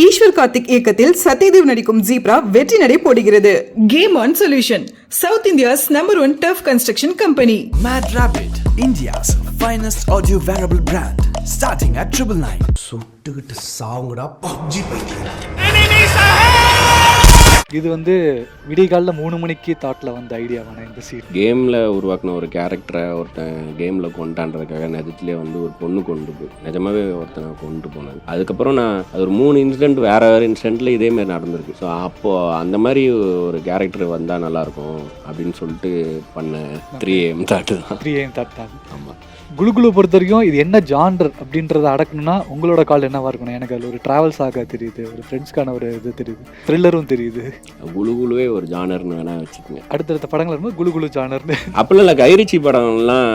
ஈஸ்வர் கார்த்திக் இயக்கத்தில் சத்யதேவ் நடிக்கும் ஜீப்ரா வெற்றி நடை போடுகிறது. Game on solution, south India's #1 turf construction company. Mad Rabbit, India's finest audio wearable brand, starting at 999. சுட்டுக்கிட்டு சாவுங்கடா PUBG பைத்தியம். இது வந்து விடிகாலில் 3 மணிக்கு தாட்டில் வந்த ஐடியாவான இந்த சீன். கேமில் உருவாக்கின ஒரு கேரக்டரை ஒருத்தன் கேமில் கொண்டான்றதுக்காக நிஜத்துலேயே வந்து ஒரு பொண்ணு கொண்டு போய் நிஜமாவே ஒருத்தனை கொண்டு போனது. அதுக்கப்புறம் நான் அது ஒரு 3 இன்சிடென்ட் வேறு இன்சிடென்ட்டில் இதேமாரி நடந்திருக்கு. ஸோ அப்போது அந்த மாதிரி ஒரு கேரக்டர் வந்தால் நல்லாயிருக்கும் அப்படின்னு சொல்லிட்டு பண்ண 3AM தாட்டு தான். 3AM தாட் தான். ஆமாம். குலுகுலு பொறுத்த வரைக்கும் இது என்ன ஜான்டர் அப்படின்றத அடக்கணும்னா உங்களோட கால் என்னவா இருக்கணும்? எனக்கு அதில் ஒரு ட்ராவல்ஸ் ஆக தெரியுது, ஒரு ஃப்ரெண்ட்ஸ்க்கான ஒரு இது தெரியுது, த்ரில்லரும் தெரியுது. குலுகுலுவே ஒரு ஜானர்னு வேணால் வச்சுக்கோங்க. அடுத்தடுத்த படங்கள் இருக்கும்போது குலுகுலு ஜானர்னு அப்போல்லாம் இல்லை, கைரிச்சி படம்லாம்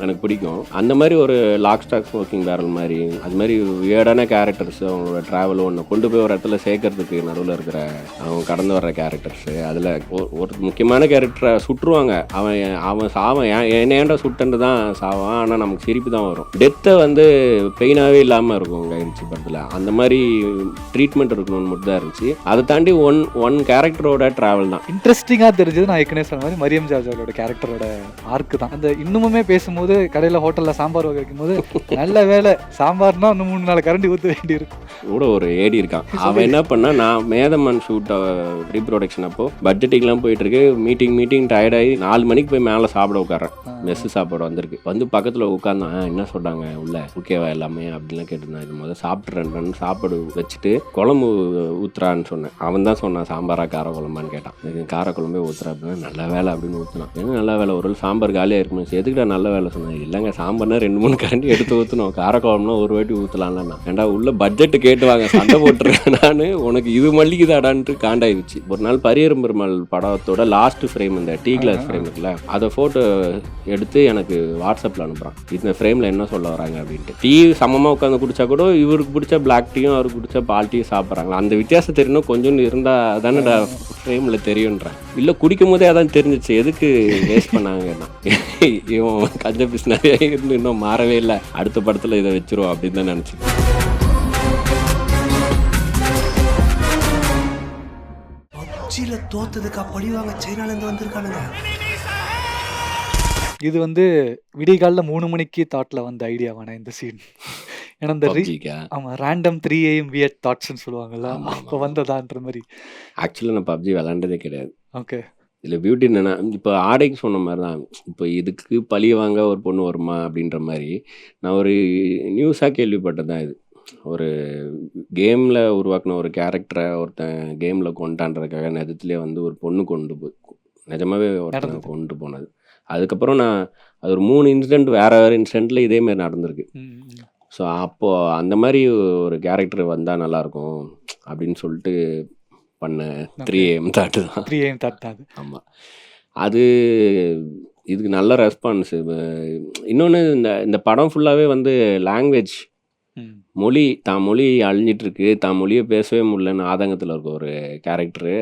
எனக்கு பிடிக்கும். அந்த மாதிரி ஒரு லாக் ஸ்டாக் ஸ்மோக்கிங் பேரல் மாதிரி அது மாதிரி வியர்டான கேரக்டர்ஸ், அவங்களோட ட்ராவல் ஒன்று கொண்டு போய் ஒரு இடத்துல சேர்க்கறதுக்கு நடுவில் இருக்கிற அவங்க கடந்து வர்ற கேரக்டர்ஸு, அதில் ஒரு முக்கியமான கேரக்டரை சுட்டுருவாங்க. அவன் சாவன் ஏன்டா சுட்டன்னு தான் சாவான். ஆனால் நமக்கு சிரிப்பு தான் வரும். டெத்தை வந்து பெயினாகவே இல்லாமல் இருக்கும் கைரிச்சி படத்தில். அந்த மாதிரி ட்ரீட்மெண்ட் இருக்கணும்னு மட்டும் தான் இருந்துச்சு. அதை தாண்டி ஒன் கேரக்டரோட ட்ராவல் தான் இன்ட்ரெஸ்டிங்காக தெரிஞ்சது. நான் ஏற்கனவே சொன்ன மாதிரி மரியம் ஜார்ஜோட கேரக்டரோட ஆர்க்கு தான். அந்த இன்னுமே பேசும்போது கடையில் ஹோட்டலில் சாம்பார் வைக்கும் போது நல்ல வேலை சாம்பார்னா இன்னும் 3-4 கரண்டி ஊற்ற வேண்டி இருக்கும். கூட ஒரு ஏடி இருக்கான். அவன் என்ன பண்ணா, நான் மேதமன் ஷூட் ரீப்ரொடக்ஷன் அப்போ பட்ஜெட்டிங்லாம் போயிட்டு இருக்கு. மீட்டிங் டயர்டாகி 4 மணிக்கு போய் மேலே சாப்பிட உட்காரேன். மெஸ்ஸு சாப்பாடு வந்திருக்கு. வந்து பக்கத்தில் உட்காந்தான். என்ன சொல்கிறாங்க உள்ள ஓகேவா எல்லாமே அப்படின்லாம் கேட்டிருந்தான். இது முதல்ல சாப்பிட்றேன். சாப்பாடு வச்சுட்டு குழம்பு ஊற்றுறான்னு சொன்னேன். அவன் தான் சொன்னான் சாம்பாரா கார குழம்பான்னு கேட்டான். எனக்கு கார குழம்பே ஊற்றுறா அப்படின்னா நல்ல வேலை அப்படின்னு ஊற்றினான். ஏன்னா நல்ல வேலை, ஒரு சாம்பார் காலியாக இருக்குமே, எதுக்கிட்ட நல்ல வேலை சொன்னேன். இல்லைங்க சாம்பார்னா 2-3 கரண்டி எடுத்து ஊற்றணும், கார குழம்புனா ஒரு வாட்டி ஊற்றலாம்ல. ஏன்டா உள்ள பட்ஜெட்டு கேட்டுவாங்க, சண்டை போட்டுருக்கேன் நான், உனக்கு இது மல்லிக்குதாடான்ட்டு காண்டாயிடுச்சு. ஒரு நாள் பரியரும் பெருமாள் படத்தோட லாஸ்ட் ஃப்ரேம், இந்த டீ கிளாஸ் ஃப்ரேம் இருக்குல்ல, அதை ஃபோட்டோ எடுத்து எனக்கு வாட்ஸ்அப்பில் அனுப்புகிறான். இந்த ஃப்ரேமில் என்ன சொல்ல வராங்க அப்படின்ட்டு. டீ சமமாக உட்காந்து குடித்தா கூட இவருக்கு பிடிச்ச பிளாக் டீயும் அவருக்கு பிடிச்ச பால் டீயும் சாப்பிட்றாங்களா, அந்த வித்தியாசம் தெரியணும் கொஞ்சம் இருந்தால் தானே ஃப்ரேமில் தெரியுன்றேன். இல்லை குடிக்கும் போதே அதான் தெரிஞ்சிச்சு, எதுக்கு வேஸ்ட் பண்ணாங்கன்னா இவன் கஞ்ச பீஸ் நிறைய இருந்து இன்னும் மாறவே இல்லை, அடுத்த படத்தில் இதை வச்சிருவோம் அப்படின்னு தான் நினச்சிக்கேன். பப்ஜில தோத்ததுக்கு பழிவாங்க சைனாலேருந்து வந்திருக்கானுங்க. இது வந்து விடிகாலில் 3 மணிக்கு தாட்டில் வந்த ஐடியாவான இந்த சீன். ஏன்னா இந்த ஆமாம் ரேண்டம் 3AM வியட் தாட்ஸ்ன்னு சொல்லுவாங்கல்ல, அப்போ வந்ததான்ற மாதிரி. ஆக்சுவலாக நான் பப்ஜி விளாண்டதே கிடையாது. ஓகே. இதில் பியூட்டி என்னென்னா, இப்போ ஆடைக்கு சொன்ன மாதிரி தான், இப்போ இதுக்கு பழி வாங்க ஒரு பொண்ணு வருமா அப்படின்ற மாதிரி நான் ஒரு நியூஸாக கேள்விப்பட்டது தான். இது ஒரு கேமில் உருவாக்கின ஒரு கேரக்டரை ஒருத்தன் கேமில் கொண்டான்றதுக்காக நிஜத்துலேயே வந்து ஒரு பொண்ணு கொண்டு போய் நிஜமாவே ஒருத்தனை கொண்டு போனது. அதுக்கப்புறம் நான் அது ஒரு 3 இன்சிடென்ட் வேறு இன்சிடென்ட்டில் இதேமாரி நடந்திருக்கு. ஸோ அப்போது அந்த மாதிரி ஒரு கேரக்டர் வந்தால் நல்லாயிருக்கும் அப்படின்னு சொல்லிட்டு பண்ண 3AM தாட்டு தான். 3AM தாட் தான். ஆமாம். அது இதுக்கு நல்ல ரெஸ்பான்ஸு. இன்னொன்று, இந்த படம் ஃபுல்லாகவே வந்து லாங்குவேஜ், மொழி, தான் மொழி அழிஞ்சிட்ருக்கு, தான் மொழியை பேசவே முடியலன்னு ஆதங்கத்தில் இருக்க ஒரு கேரக்டரு.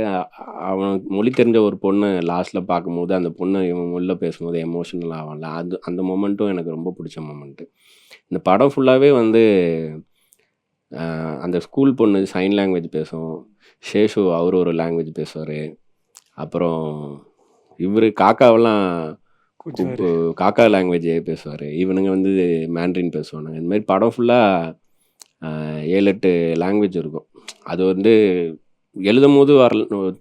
அவனுக்கு மொழி தெரிஞ்ச ஒரு பொண்ணை லாஸ்ட்டில் பார்க்கும்போது அந்த பொண்ணை இவன் மொழியில் பேசும்போது எமோஷனல் ஆகல. அந்த மொமெண்ட்டும் எனக்கு ரொம்ப பிடிச்ச மொமெண்ட்டு. இந்த படம் ஃபுல்லாகவே வந்து அந்த ஸ்கூல் பொண்ணு சைன் லாங்குவேஜ் பேசும், ஷேஷு அவர் ஒரு லாங்குவேஜ் பேசுவார், அப்புறம் இவர் காக்காவெல்லாம் காக்கா லாங்குவேஜே பேசுவார், இவனுங்க வந்து மேண்ட்ரின் பேசுவானுங்க. இந்த மாதிரி படம் ஃபுல்லாக 7-8 லாங்குவேஜ் இருக்கும். அது வந்து எழுதும் போது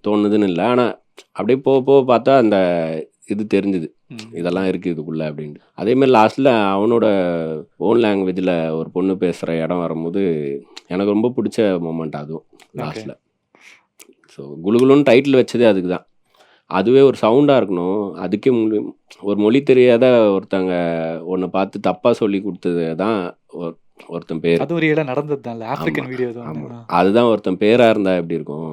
தோணுதுன்னு இல்லை, ஆனால் அப்படியே போக போக பார்த்தா அந்த இது தெரிஞ்சுது, இதெல்லாம் இருக்குது இதுக்குள்ளே அப்படின்ட்டு. அதேமாதிரி லாஸ்ட்டில் அவனோட ஓன் லாங்குவேஜில் ஒரு பொண்ணு பேசுகிற இடம் வரும்போது எனக்கு ரொம்ப பிடிச்ச மொமெண்ட் அதுவும் லாஸ்ட்டில். ஸோ குலுகுலுன்னு டைட்டில் வச்சதே அதுக்கு தான். அதுவே ஒரு சவுண்டாக இருக்கணும். அதுக்கே ஒரு மொழி தெரியாத ஒருத்தங்க ஒன்று பார்த்து தப்பாக சொல்லி கொடுத்தது தான் ஒருத்தன் பேர். அது ஒரு இடம் நடந்தது தான், ஆப்பிரிக்கன் வீடியோ தான். அதுதான் ஒருத்தன் பேராக இருந்தால் எப்படி இருக்கும்,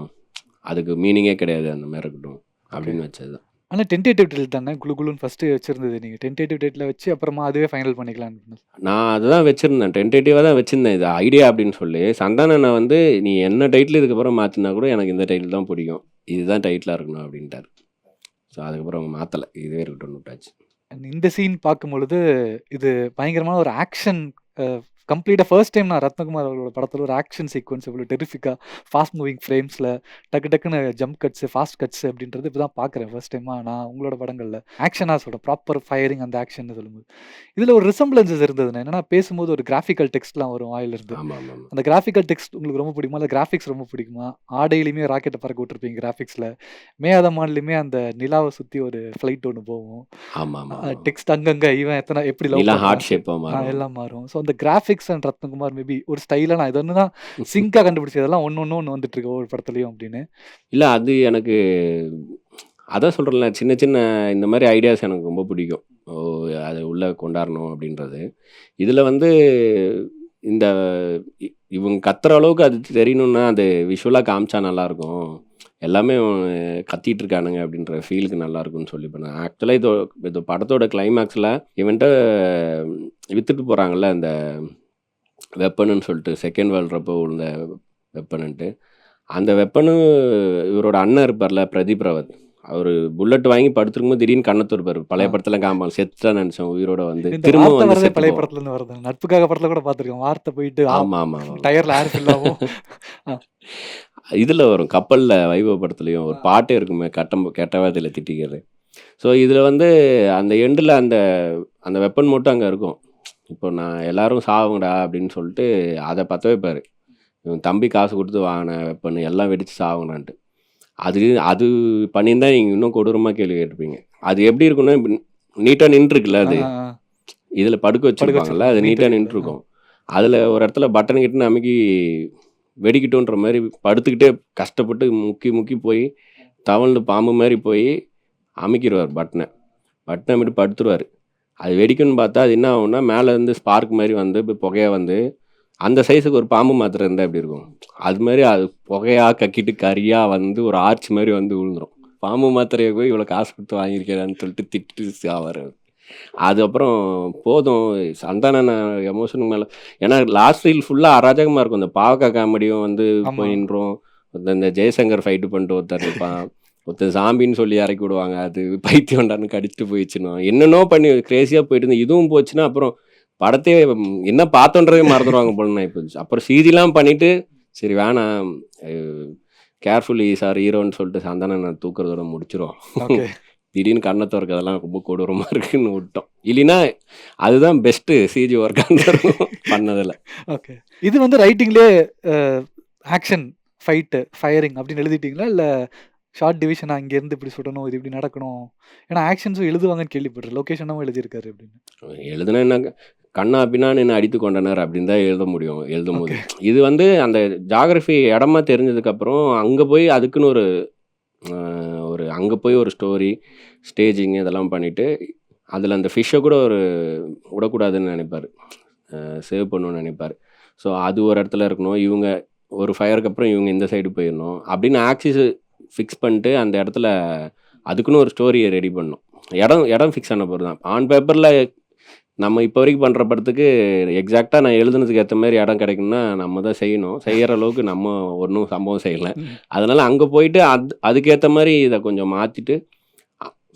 அதுக்கு மீனிங்கே கிடையாது, அந்த மாதிரி இருக்கட்டும் அப்படின்னு வச்சது தான். ஆனால் டென்டேட்டிவ் டேட் தானே குலுகுலுன்னு ஃபஸ்ட்டு வச்சுருந்தது. நீங்கள் டென்டேட்டிவ் டேட்டில் வச்சு அப்புறமா அதுவே ஃபைனல் பண்ணிக்கலான்னு. நான் அதுதான் வச்சுருந்தேன், டென்டேட்டிவாக தான் வச்சுருந்தேன் இது ஐடியா அப்படின்னு சொல்லி. சந்தானனை வந்து நீ என்ன டைட்டில் இதுக்கப்புறம் மாற்றினா கூட எனக்கு இந்த டைட்டில் தான் பிடிக்கும், இதுதான் டைட்டிலாக இருக்கணும் அப்படின்ட்டார். ஸோ அதுக்கப்புறம் அவங்க மாற்றலை, இதுவே இருக்கட்டும் விட்டாச்சு. இந்த சீன் பார்க்கும் பொழுது இது பயங்கரமான ஒரு ஆக்ஷன் கம்ப்ளீட்டாக ஃபர்ஸ்ட் டைம் நான் ரத்னகுமார் அவர்களோட படத்தில் ஒரு ஆக்ஷன் சீக்வன்ஸ் இவ்வளோ டெரிஃபிக்காக ஃபாஸ்ட் மூவிங் ஃப்ரேம்ஸில் டக்குன்னு ஜம்ப் கட்ஸ் ஃபாஸ்ட் கட்ஸ் அப்படின்றது இப்போ தான் பார்க்குறேன் ஃபர்ஸ்ட் டைமாக நான் உங்களோட படங்களில் ஆக்ஷனாக சொல்கிறேன் ப்ராப்பர் ஃபயரிங் அந்த ஆக்ஷன் சொல்லும்போது இதில் ஒரு ரிசம்பிளன்சஸ் இருந்ததுன்னு என்னன்னா பேசும்போது ஒரு கிராஃபிக்கல் டெக்ஸ்ட்லாம் வரும் வாயிலிருந்து. ஆமாம் ஆமாம் அந்த கிராஃபிக்கல் டெக்ஸ்ட் உங்களுக்கு ரொம்ப பிடிக்குமா, இல்லை கிராஃபிக்ஸ் ரொம்ப பிடிக்குமா? ஆடையிலுமே ராக்கெட்டை பறக்க விட்டுருப்பீங்க கிராஃபிக்ஸில். மேயாதமான்லையுமே அந்த நிலாவை சுற்றி ஒரு ஃப்ளைட் ஒன்று போகும். ஆமாம் ஆமாம் டெக்ஸ்ட் அங்கங்கே இவன் எத்தனை எப்படி love எல்லாம் பண்ணான். ஹார்ட் ஷேப்பாக எல்லாம் மாறும். ஸோ அந்த கிராஃபிக்ஸ் அண்ட் ரத்னகுமார் மேபி ஒரு ஸ்டைலாக நான் இது ஒன்று தான் சிங்காக கண்டுபிடிச்சது. இதெல்லாம் ஒன்று வந்துட்டு இருக்கு ஒவ்வொரு படத்துலையும் அப்படின்னு. இல்லை அது எனக்கு அதான் சொல்கிறேன்ல, சின்ன சின்ன இந்த மாதிரி ஐடியாஸ் எனக்கு ரொம்ப பிடிக்கும். அதை உள்ளே கொண்டாடணும் அப்படின்றது. இதில் வந்து இந்த இவங்க கத்துற அளவுக்கு அது தெரியணும்னா அது விஷுவலாக காமிச்சா நல்லாயிருக்கும். எல்லாமே கத்திட்டு இருக்கானுங்க அப்படின்ற ஃபீலுக்கு நல்லா இருக்கும்னு சொல்லி பண்ணேன். ஆக்சுவலாக இது படத்தோட கிளைமேக்ஸில் இவன்ட்ட வித்துட்டு போகிறாங்கல்ல அந்த வெப்பனுன்னு சொல்லிட்டு, செகண்ட் வேர்ல்ட்ரப்போ உள்ள வெப்பனுன்ட்டு. அந்த வெப்பனு இவரோட அண்ணன் இருப்பார்ல பிரதீப் ராவத், அவர் புல்லட் வாங்கி படுத்துருக்கும்போது திடீர்னு கண்ணத்து இருப்பார். பழைய படத்தில் காம்பாங்க செத்துட்டா நினச்சோம், உயிரோட வந்து இந்த திரும்ப வார்த்தை வந்து வரதே பழைய செத்து. படத்துல இருந்து வருது. நட்புக்காக படத்துல கூட பார்த்துருக்கோம். வார்த்தை போயிட்டு ஆமாம் ஆமாம் டயர்ல ஏர் ஃபில் ஆகும். இதில் வரும் கப்பலில் வைபவ படத்துலையும் ஒரு பாட்டே இருக்குமே, கெட்டவாதியில் திட்டிக்கிறது. ஸோ இதில் வந்து அந்த எண்டில் அந்த அந்த வெப்பன் மட்டும் அங்கே இருக்கும். இப்போ நான் எல்லாரும் சாவுங்கடா அப்படின்னு சொல்லிட்டு அதை பற்ற வைப்பார். இவன் தம்பி காசு கொடுத்து வாங்கின வெப்பன் எல்லாம் வெடித்து சாவுங்கடான்ட்டு. அது பண்ணியிருந்தா நீங்கள் இன்னும் கொடூரமாக கேள்வி கேட்டிருப்பீங்க. அது எப்படி இருக்குன்னா நீட்டாக நின்றுருக்குல்ல, அது இதில் படுக்க வச்சுருப்பாங்கல்ல, அது நீட்டாக நின்றுருக்கும். அதில் ஒரு இடத்துல பட்டன் கிட்டுன்னு அமுக்கி வெடிக்கிட்டோன்ற மாதிரி படுத்துக்கிட்டே கஷ்டப்பட்டு முக்கி போய் தவழ்ந்து பாம்பு மாதிரி போய் அமுக்கிடுவார் பட்டனை அமிட்டு படுத்துருவார். அது வெடிக்குன்னு பார்த்தா அது என்ன ஆகும்னா மேலே இருந்து ஸ்பார்க் மாதிரி வந்து இப்போ புகையாக வந்து அந்த சைஸுக்கு ஒரு பாம்பு மாத்திரை இருந்தால் எப்படி இருக்கும், அது மாதிரி அது புகையாக கக்கிட்டு கறியாக வந்து ஒரு ஆர்ச் மாதிரி வந்து விழுந்துடும். பாம்பு மாத்திரையை போய் இவ்வளோ காசு கொடுத்து வாங்கியிருக்கேன்னு சொல்லிட்டு திட்டு சாவார். அதுக்கப்புறம் போதும் சந்தான எமோஷனுக்கு மேலே, ஏன்னா லாஸ்ட் ரீல் ஃபுல்லாக அராஜகமாக இருக்கும். இந்த பாவக்கா காமெடியும் வந்து போய் நின்றோம். இந்த ஜெயசங்கர் ஃபைட்டு பண்ணிட்டு ஒருத்தர் இருப்பான், ஒருத்தர் சாம்பின்னு சொல்லி இறக்கி விடுவாங்க, அது பைத்தியம்டான்னு கடிச்சிட்டு போயிடுச்சுன்னு என்னென்னோ பண்ணி கிரேஸியாக போயிட்டு இருந்து இதுவும் போச்சுன்னா அப்புறம் படத்தையே என்ன பார்த்தோன்றதே மறந்துடுவாங்க போலன்னு ஆகிப்போச்சு. அப்புறம் சீதிலாம் பண்ணிவிட்டு சரி வேணாம் கேர்ஃபுல்லி சார் ஹீரோன்னு சொல்லிட்டு சந்தானம் தூக்குறதோட முடிச்சிடும். திடீர்னு கண்ணை திறக்க அதெல்லாம் ரொம்ப கொடூரமாக இருக்குன்னு விட்டோம். இல்லைன்னா அதுதான் பெஸ்ட்டு சிஜி ஒர்க்காக பண்ணதில். ஓகே, இது வந்து ரைட்டிங்லேயே ஆக்ஷன் ஃபைட்டு ஃபயரிங் அப்படின்னு எழுதிட்டீங்களா, இல்லை ஷார்ட் டிவிஷனாக இங்கேருந்து இப்படி சுடணும், இது இப்படி நடக்கணும்? ஏன்னா ஆக்ஷன்ஸும் எழுதுவாங்கன்னு கேள்விப்படுறேன், லொக்கேஷனும் எழுதியிருக்காரு அப்படின்னு. எழுதுனா என்ன கண்ணா அப்படின்னா என்ன அடித்து கொண்டனர் அப்படின்னு தான் எழுத முடியும் எழுதும் போது. இது வந்து அந்த ஜாகிரஃபி இடமா தெரிஞ்சதுக்கப்புறம் அங்கே போய் அதுக்குன்னு ஒரு அங்கே போய் ஒரு ஸ்டோரி ஸ்டேஜிங் இதெல்லாம் பண்ணிவிட்டு அதில் அந்த ஃபிஷ்ஷை கூட விடக்கூடாதுன்னு நினைப்பார், சேவ் பண்ணணும்னு நினைப்பார். ஸோ அது ஒரு இடத்துல இருக்கணும், இவங்க ஒரு ஃபயருக்கு அப்புறம் இவங்க இந்த சைடு போயிடணும் அப்படின்னு ஆக்சிஸ் ஃபிக்ஸ் பண்ணிட்டு அந்த இடத்துல அதுக்குன்னு ஒரு ஸ்டோரியை ரெடி பண்ணணும். இடம் ஃபிக்ஸ் ஆன பொருள் தான். ஆன் பேப்பரில் நம்ம இப்போ வரைக்கும் பண்ணுற படத்துக்கு எக்ஸாக்டாக நான் எழுதுனதுக்கு ஏற்ற மாதிரி இடம் கிடைக்குன்னா நம்ம தான் செய்யணும். செய்கிற அளவுக்கு நம்ம ஒன்றும் சம்பவம் செய்யலை. அதனால் அங்கே போயிட்டு அதுக்கேற்ற மாதிரி இதை கொஞ்சம் மாற்றிட்டு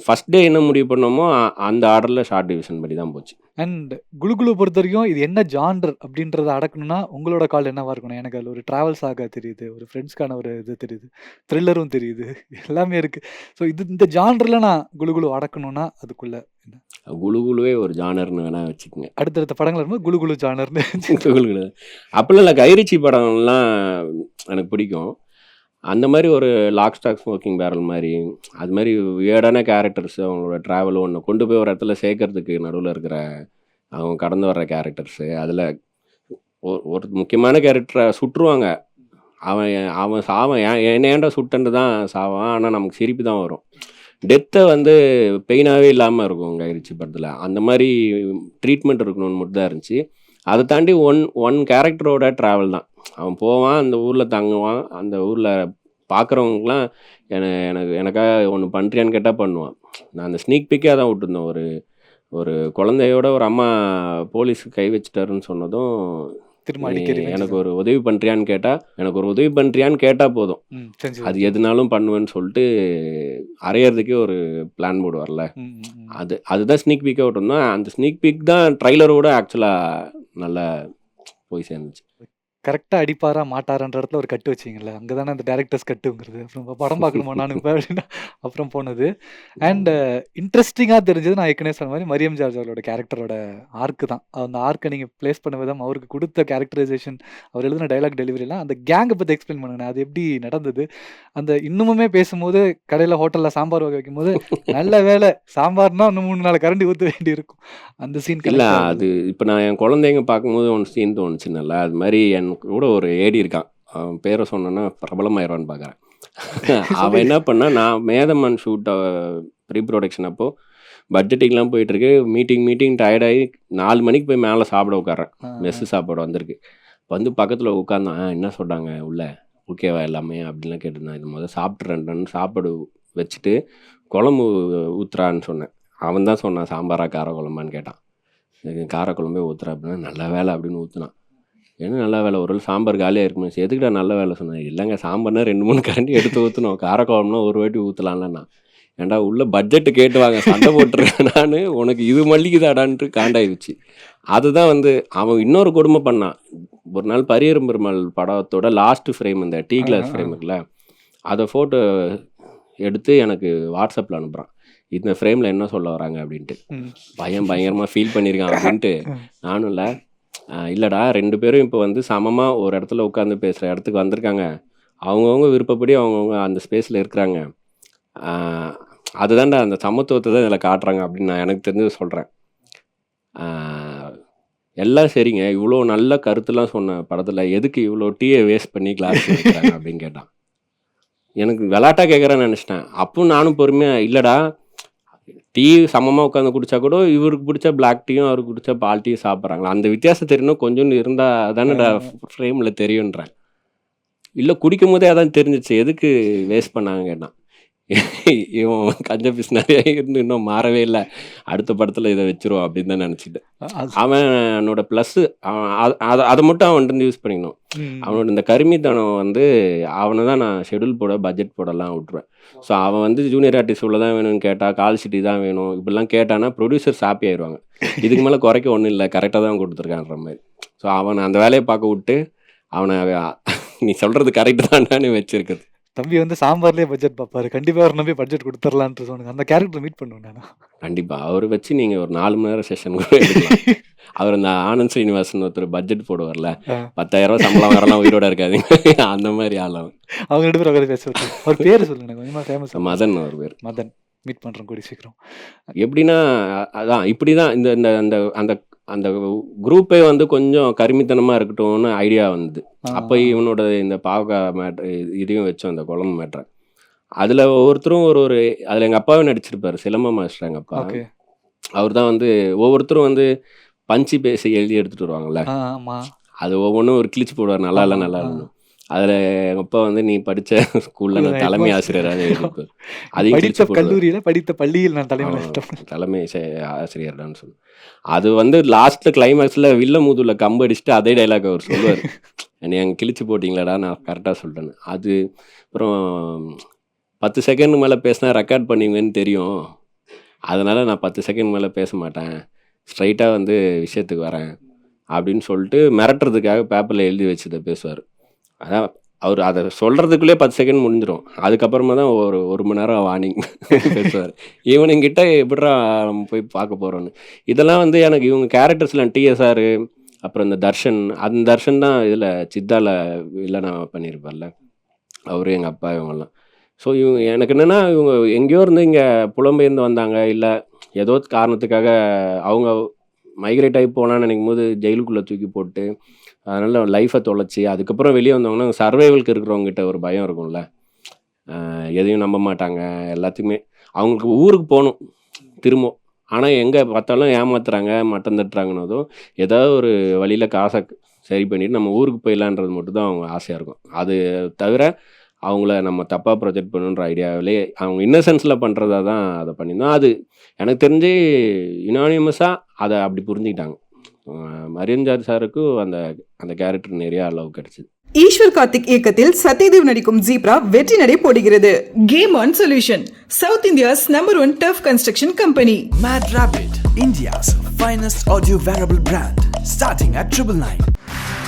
ஃபஸ்ட் டே என்ன முடிவு பண்ணோமோ அந்த ஆர்டரில் ஷார்ட் டிவிஷன் படி தான் போச்சு. அண்ட் குலுகுலு பொறுத்த வரைக்கும் இது என்ன ஜான்டர் அப்படின்றத அடக்கணும்னா உங்களோட கால் என்னவா இருக்கணும்? எனக்கு அதில் ஒரு ட்ராவல்ஸ் ஆக தெரியுது, ஒரு ஃப்ரெண்ட்ஸ்க்கான ஒரு இது தெரியுது, த்ரில்லரும் தெரியுது, எல்லாமே இருக்குது. ஸோ இந்த ஜான்ரில் நான் குலுகுலு அடக்கணும்னா அதுக்குள்ளே என்ன? குலுகுலுவே ஒரு ஜானர்னு வேணால் வச்சுக்கோங்க. அடுத்தடுத்த படங்கள் இருக்கும்போது குலுகுலு ஜானர்னு குலுகுலு அப்படிலாம் இல்லை. கைரிச்சி படம்லாம் எனக்கு பிடிக்கும். அந்த மாதிரி ஒரு லாக் ஸ்டாக் ஸ்மோக்கிங் பேரல் மாதிரி அது மாதிரி வியர்டான கேரக்டர்ஸ் அவங்களோட ட்ராவல் ஒன்று கொண்டு போய் ஒரு இடத்துல சேர்க்கறதுக்கு நடுவில் இருக்கிற அவங்க கடந்து வர்ற கேரக்டர்ஸு. அதில் ஒரு முக்கியமான கேரக்டரை சுட்டுருவாங்க, அவன் சாவன் ஏன்டா சுட்டன்ட்டு தான் சாவான், ஆனால் நமக்கு சிரிப்பு தான் வரும். டெத்தை வந்து பெயினாகவே இல்லாமல் இருக்கும் கைரிச்சி படத்தில். அந்த மாதிரி ட்ரீட்மெண்ட் இருக்கணும்னு மட்டும் தான் இருந்துச்சு. அதை தாண்டி ஒன் கேரக்டரோட ட்ராவல் தான். அவன் போவான், அந்த ஊரில் தங்குவான், அந்த ஊரில் பார்க்குறவங்களாம் எனக்காக ஒன்று பண்ணுறியான்னு கேட்டால் பண்ணுவான். நான் அந்த ஸ்னீக் பிக்கே தான் விட்டுருந்தேன். ஒரு குழந்தையோட ஒரு அம்மா போலீஸ் கை வச்சுட்டாருன்னு சொன்னதும் எனக்கு ஒரு உதவி பண்ணுறியான்னு கேட்டால் போதும், அது எதுனாலும் பண்ணுவேன்னு சொல்லிட்டு அரையிறதுக்கே ஒரு பிளான் போடுவார்ல, அதுதான் ஸ்னீக் பீக்காக விட்டுருந்தோம். அந்த ஸ்னீக் பீக் தான் ட்ரைலரோட ஆக்சுவலாக நல்ல போய் சேர்ந்துச்சு. கரெக்டாக அடிப்பாரா மாட்டாரான்ற இடத்துல ஒரு கட்டு வச்சிங்கல்ல, அங்கே தானே அந்த டேரக்டர்ஸ் கட்டுங்கிறது. அப்புறம் படம் பார்க்கணுமா நான் இப்போ அப்படின்னா அப்புறம் போனது. அண்ட் இன்ட்ரெஸ்டிங்காக தெரிஞ்சது, நான் ஏற்கனவே சொன்ன மாதிரி மரியம் ஜார்ஜ் அவரோட கேரக்டரோட ஆர்க்கு தான். அந்த ஆர்க்கை நீங்கள் ப்ளேஸ் பண்ண விதம், அவருக்கு கொடுத்த கேரக்டரைசேஷன், அவர் எழுதின டைலாக் டெலிவரிலாம், அந்த கேங்கை பற்றி எக்ஸ்பிளைன் பண்ணுங்க. அது எப்படி நடந்தது? அந்த இன்னுமுமே பேசும்போது கடையில் ஹோட்டலில் சாம்பார் வகை வைக்கும்போது, நல்ல வேலை சாம்பார்னா இன்னும் 3-4 கரண்டி ஊற்ற வேண்டி இருக்கும். அந்த சீன் இல்லை, அது இப்போ நான் என் குழந்தைங்க பார்க்கும்போது ஒன்று சீன் தோணுச்சு நல்லா. அது மாதிரி என் கூட ஒரு ஏடி இருக்கான், அவன் பேரை சொன்னேன்னா பிரபலமாயிருவான்னு பார்க்குறேன். அவன் என்ன பண்ணா, நான் மேதமன் ஷூட்டை ப்ரீ ப்ரொடக்ஷன் அப்போது பட்ஜெட்டிங்லாம் போயிட்டுருக்கு, மீட்டிங் டயர்டாகி 4 மணிக்கு போய் மேலே சாப்பிட உட்காறேன். மெஸ்ஸு சாப்பாடு வந்திருக்கு. வந்து பக்கத்தில் உட்காந்தான். என்ன சொல்கிறாங்க உள்ள, ஓகேவா எல்லாமே அப்படின்லாம் கேட்டிருந்தான். இது முதல் சாப்பிட்றேன், சாப்பாடு வச்சுட்டு குழம்பு ஊற்றுறான்னு சொன்னேன். அவன் தான் சொன்னான் சாம்பாரா கார குழம்பான்னு கேட்டான். காரக்குழம்பே ஊற்றுறா அப்படின்னா, நல்ல வேலை அப்படின்னு ஊற்றுனான். ஏன்னா நல்ல வேலை, ஒரு சாம்பார் காலியாக இருக்குமே, எதுக்குடா நல்ல வேலை சொன்னேன். இல்லைங்க சாம்பார்னா 2-3 கரண்டி எடுத்து ஊற்றணும், காரக்குழம்புனா ஒரு வாட்டி ஊற்றலாம்லண்ணா. ஏன்டா உள்ள பட்ஜெட்டு கேட்டுவாங்க, சண்டை போட்டுருக்கேன் நான், உனக்கு இது மல்லிக்குதாடான்ட்டு காண்டாயிடுச்சு. அதுதான் வந்து அவன் இன்னொரு கொடுமை பண்ணான். ஒரு நாள் பரியரும் பெருமாள் படத்தோட லாஸ்ட் ஃப்ரேம், இந்த டீ கிளாஸ் ஃப்ரேம் இருக்குல்ல, அதை ஃபோட்டோ எடுத்து எனக்கு வாட்ஸ்அப்பில் அனுப்புகிறான். இந்த ஃப்ரேமில் என்ன சொல்ல வராங்க அப்படின்ட்டு. பயங்கரமாக ஃபீல் பண்ணியிருக்கான் அப்படின்ட்டு. நானும் இல்லைடா 2 பேரும் இப்போ வந்து சமமாக ஒரு இடத்துல உட்காந்து பேசுகிற இடத்துக்கு வந்திருக்காங்க, அவங்கவுங்க விருப்பப்படி அவங்கவுங்க அந்த ஸ்பேஸில் இருக்கிறாங்க, அதுதான்டா அந்த சமத்துவத்தை தான் இதில் காட்டுறாங்க அப்படின்னு நான் எனக்கு தெரிஞ்சது சொல்கிறேன். எல்லாம் சரிங்க, இவ்வளோ நல்ல கருத்துலாம் சொன்ன படத்தில் எதுக்கு இவ்வளோ டீயை வேஸ்ட் பண்ணி கிளாஸ் வைக்கிறாங்க அப்படின்னு கேட்டான். எனக்கு விளாட்டாக கேட்குறேன்னு நினச்சிட்டேன். அப்போ நானும் பொறுமையாக, இல்லைடா டீ சமமாக உட்காந்து குடித்தா கூட இவருக்கு பிடிச்ச பிளாக் டீயும் அவருக்கு பிடிச்ச பால் டீயும் சாப்பிட்றாங்களா, அந்த வித்தியாசம் தெரியணும் கொஞ்சோண்டு இருந்தால் தானே ஃப்ரேமில் தெரியுன்றேன். இல்லை குடிக்கும் போதே அதான் தெரிஞ்சிச்சு, எதுக்கு வேஸ்ட் பண்ணாங்க கேட்டான். இவன் கஞ்ச பீஸ் நிறைய இருந்து இன்னும் மாறவே இல்லை, அடுத்த படத்தில் இதை வச்சிருவோம் அப்படின்னு தான் நினச்சிட்டேன். அவனோட ப்ளஸ்ஸு அதை மட்டும் அவன்கிட்ட யூஸ் பண்ணிக்கணும். அவனோட இந்த கருமித்தனம் வந்து அவனை தான் நான் ஷெடியூல் போட பட்ஜெட் போடலாம் விட்டுருவேன். ஸோ அவன் வந்து ஜூனியர் ஆர்டிஸ்ட் உள்ள தான் வேணும்னு கேட்டால், கால் ஷீட்டி தான் வேணும் இப்படிலாம் கேட்டானா ப்ரொடியூசர்ஸ் ஹாப்பி ஆயிடுவாங்க. இதுக்கு மேலே குறைக்க ஒன்றும் இல்லை, கரெக்டாக தான் கொடுத்துருக்கான்ற மாதிரி. ஸோ அவனை அந்த வேலையை பார்க்க விட்டு அவனை நீ சொல்கிறது கரெக்டு தான்டான்னு வச்சிருக்குது. தம்பி வந்து சாம்பார்லேயே பட்ஜெட் பார்ப்பாரு, கண்டிப்பாக அவர் நம்பி பட்ஜெட் கொடுத்துர்லான்ட்டு சொன்னாங்க. அந்த கேரக்டர் மீட் பண்ணுவேன் நான். கண்டிப்பாக அவர் வச்சு நீங்கள் ஒரு 4 மணி நேரம் செஷன் கூட எடுக்கலாம். அவர் இந்த ஆனந்த் ஸ்ரீனிவாசன் ஒருத்தர் பட்ஜெட் போடுவார்ல, 10,000 ரூபா சம்பளம் வரலாம், உயிரோட இருக்காதுங்க, அந்த மாதிரி ஆளும். அவங்க 2 பேரும் பேச வச்சு. அவர் பேர் சொல்லுங்க, கொஞ்சமாக ஃபேமஸ். மதன் அவர் பேர். மதன். மீட் பண்ணுறோம் கூடி சீக்கிரம். எப்படின்னா அதான் இப்படி தான் இந்த அந்த அந்த அந்த குரூப்பே வந்து கொஞ்சம் கருமித்தனமாக இருக்கட்டும்னு ஐடியா வந்தது. அப்போ இவனோட இந்த பாவக்காய் மேட்ரு இதையும் வச்சோம், அந்த குழம்பு மேட்ரை. அதில் ஒவ்வொருத்தரும் ஒரு அதில் எங்கள் அப்பாவே நடிச்சிருப்பார், சிலம்ப மாஸ்டர் எங்கள் அப்பா. அவர் தான் வந்து ஒவ்வொருத்தரும் வந்து பஞ்சு பேசி எழுதி எடுத்துகிட்டு வருவாங்கள்ல, அது ஒவ்வொன்றும் ஒரு கிழிச்சு போடுவார், நல்லா இல்லை நல்லா இல்லைன்னு. அதில் எங்கள் அப்பா வந்து நீ படித்த ஸ்கூலில் நான் தலைமை ஆசிரியராக எழுதியிருப்பார். அதையும் படித்த கல்லூரியில் படித்த பள்ளியில் நான் தலைமை ஆசிரியர்டான்னு சொல்லு. அது வந்து லாஸ்ட்டில் கிளைமேக்ஸில் வில்லமுதுல கம்பு அடிச்சுட்டு அதே டைலாக் அவர் சொல்லுவார், என்னை அங்கே கிழிச்சு போட்டிங்களாடா, நான் கரெக்டாக சொல்லிட்டேன்னு. அது அப்புறம் 10 செகண்ட் மேலே பேசினா ரெக்கார்ட் பண்ணுவீங்கன்னு தெரியும், அதனால் நான் 10 செகண்ட் மேலே பேச மாட்டேன், ஸ்ட்ரைட்டாக வந்து விஷயத்துக்கு வரேன் அப்படின்னு சொல்லிட்டு மிரட்டுறதுக்காக பேப்பரில் எழுதி வச்சதை பேசுவார். அதான் அவர் அதை சொல்கிறதுக்குள்ளே 10 செகண்ட் முடிஞ்சிடும். அதுக்கப்புறமா தான் ஒரு மணி நேரம் வார்னிங் பேசுவார். இவனுங்கிட்ட எப்படிடா நம்ம போய் பார்க்க போகிறோன்னு. இதெல்லாம் வந்து எனக்கு இவங்க கேரக்டர்ஸ்லாம் டிஎஸ்ஆர், அப்புறம் இந்த தர்ஷன், அந்த தர்ஷன் தான் இதில் சித்தால இல்லைனா பண்ணியிருப்பார்ல, அவரு எங்கள் அப்பா இவங்கெல்லாம். ஸோ இவங்க எனக்கு என்னென்னா, இவங்க எங்கேயோ இருந்து இங்கே புலம்பெயர்ந்து வந்தாங்க, இல்லை ஏதோ காரணத்துக்காக அவங்க மைக்ரேட் ஆகி போகலான்னு நினைக்கும் போது ஜெயிலுக்குள்ளே தூக்கி போட்டு அதனால் லைஃப்பை தொலைச்சி அதுக்கப்புறம் வெளியே வந்தவங்கன்னா சர்வைவலுக்கு இருக்கிறவங்ககிட்ட ஒரு பயம் இருக்கும்ல, எதையும் நம்ப மாட்டாங்க, எல்லாத்தையுமே அவங்களுக்கு ஊருக்கு போகணும் திரும்ப. ஆனால் எங்கே பார்த்தாலும் ஏமாத்துறாங்க, மட்டம் தட்டுறாங்கன்னதும் ஏதாவது ஒரு வழியில் காசை சரி பண்ணிவிட்டு நம்ம ஊருக்கு போயிடலான்றது மட்டும்தான் அவங்க ஆசையாக இருக்கும். அது தவிர அவங்கள நம்ம தப்பாக ப்ரொஜெக்ட் பண்ணுன்ற ஐடியாவிலே அவங்க இன்னசென்ஸில் பண்ணுறதா தான் அதை பண்ணியிருந்தோம். அது எனக்கு தெரிஞ்சு யுனானிமஸாக அதை அப்படி புரிஞ்சுக்கிட்டாங்க. மரியம் ஜார்ஜ் சாருக்கு அந்த கேரக்டர் நிறைய அளவு கிடைச்சிது. ஈஸ்வர் கார்த்திக் இயக்கத்தில் சத்யதேவ் நடிக்கும் ஜீப்ரா வெற்றி நடை போடுகிறது. Game on solution, south India's #1 tough construction company. Mad Rabbit, India's finest audio wearable brand, starting at 999.